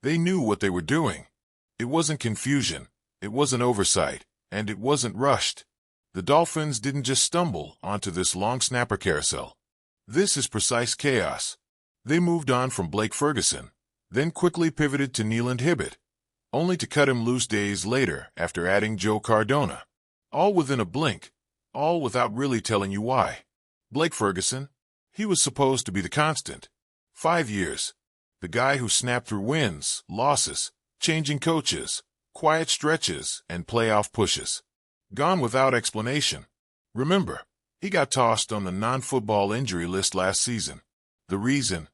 They knew what they were doing. It wasn't confusion, it wasn't oversight, and it wasn't rushed. The Dolphins didn't just stumble onto this long snapper carousel. This is precise chaos. They moved on from Blake Ferguson, then quickly pivoted to Neeland Hibbett, only to cut him loose days later after adding Joe Cardona. All within a blink, all without really telling you why. Blake Ferguson? He was supposed to be the constant. 5 years. The guy who snapped through wins, losses, changing coaches, quiet stretches, and playoff pushes. Gone without explanation. Remember, he got tossed on the non-football injury list last season. The reason?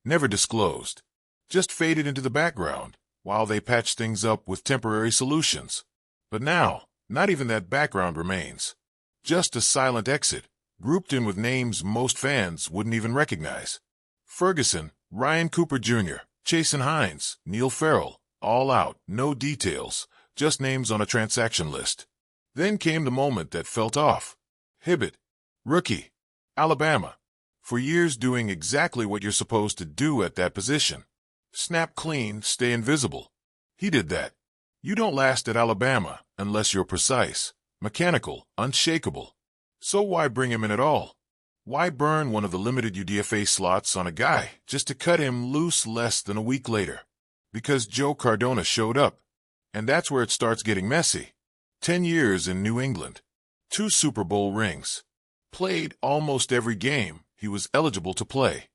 Never disclosed. Just faded into the background while they patched things up with temporary solutions. But now, not even that background remains. Just a silent exit, grouped in with names most fans wouldn't even recognize. Ferguson, Ryan Cooper Jr., Chasen Hines, Neil Farrell, all out, no details, just names on a transaction list. Then came the moment that felt off. Hibbett, rookie, Alabama. For years doing exactly what you're supposed to do at that position. Snap clean, stay invisible. He did that. You don't last at Alabama unless you're precise, mechanical, unshakable. So why bring him in at all? Why burn one of the limited UDFA slots on a guy just to cut him loose less than a week later? Because Joe Cardona showed up. And that's where it starts getting messy. 10 years in New England. 2 Super Bowl rings. Played almost every game he was eligible to play.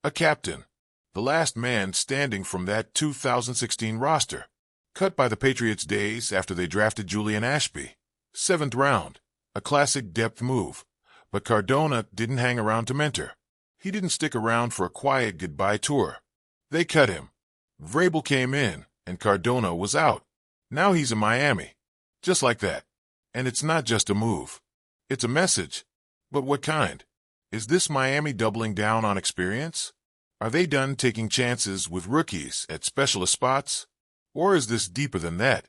A captain. The last man standing from that 2016 roster. Cut by the Patriots days after they drafted Julian Ashby. 7th round. A classic depth move. But Cardona didn't hang around to mentor. He didn't stick around for a quiet goodbye tour. They cut him. Vrabel came in, and Cardona was out. Now he's in Miami. Just like that. And it's not just a move. It's a message. But what kind? Is this Miami doubling down on experience? Are they done taking chances with rookies at specialist spots? Or is this deeper than that?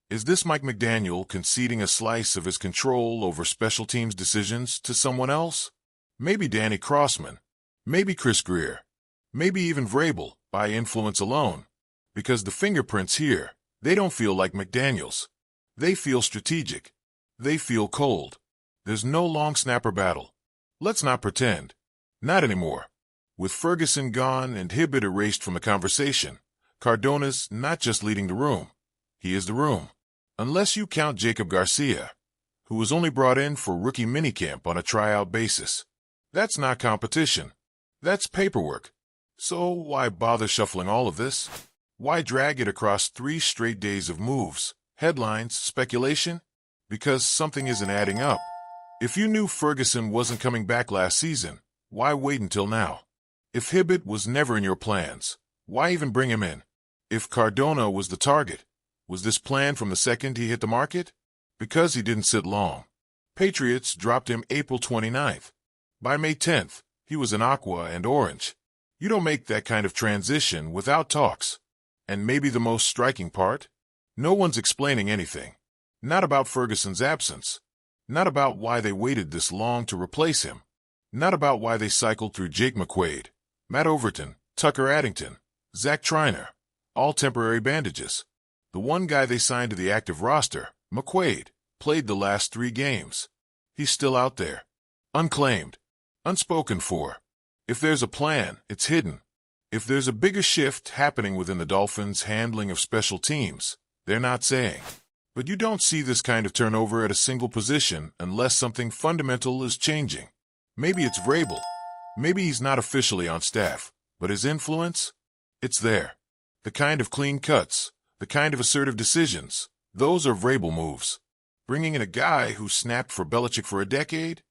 Is this Mike McDaniel conceding a slice of his control over special teams decisions to someone else? Maybe Danny Crossman. Maybe Chris Greer. Maybe even Vrabel, by influence alone. Because the fingerprints here, they don't feel like McDaniel's. They feel strategic. They feel cold. There's no long snapper battle. Let's not pretend. Not anymore. With Ferguson gone and Hibbett erased from the conversation, Cardona's not just leading the room. He is the room. Unless you count Jacob Garcia, who was only brought in for rookie minicamp on a tryout basis. That's not competition. That's paperwork. So why bother shuffling all of this? Why drag it across 3 straight days of moves, headlines, speculation? Because something isn't adding up. If you knew Ferguson wasn't coming back last season, why wait until now? If Hibbett was never in your plans, why even bring him in? If Cardona was the target, was this planned from the second he hit the market? Because he didn't sit long. Patriots dropped him April 29th. By May 10th, he was in aqua and orange. You don't make that kind of transition without talks. And maybe the most striking part? No one's explaining anything. Not about Ferguson's absence. Not about why they waited this long to replace him. Not about why they cycled through Jake McQuaid, Matt Overton, Tucker Addington, Zach Triner, all temporary bandages. The one guy they signed to the active roster, McQuaid, played the last 3 games. He's still out there. Unclaimed. Unspoken for. If there's a plan, it's hidden. If there's a bigger shift happening within the Dolphins' handling of special teams, they're not saying. But you don't see this kind of turnover at a single position unless something fundamental is changing. Maybe it's Vrabel. Maybe he's not officially on staff, but his influence? It's there. The kind of clean cuts, the kind of assertive decisions, those are Vrabel moves. Bringing in a guy who snapped for Belichick for a decade?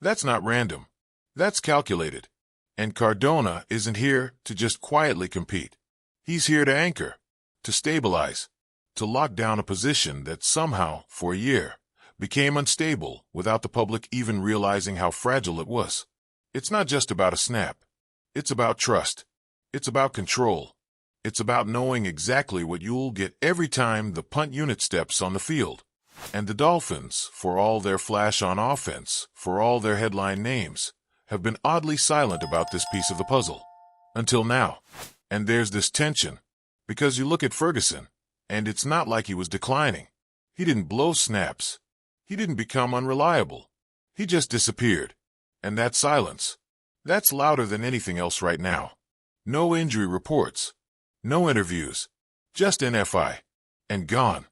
That's not random. That's calculated. And Cardona isn't here to just quietly compete. He's here to anchor, to stabilize, to lock down a position that somehow, for a year, became unstable without the public even realizing how fragile it was. It's not just about a snap. It's about trust. It's about control. It's about knowing exactly what you'll get every time the punt unit steps on the field. And the Dolphins, for all their flash on offense, for all their headline names, have been oddly silent about this piece of the puzzle. Until now. And there's this tension. Because you look at Ferguson, and it's not like he was declining. He didn't blow snaps. He didn't become unreliable. He just disappeared. And that silence, that's louder than anything else right now. No injury reports. No interviews. Just NFI. And gone.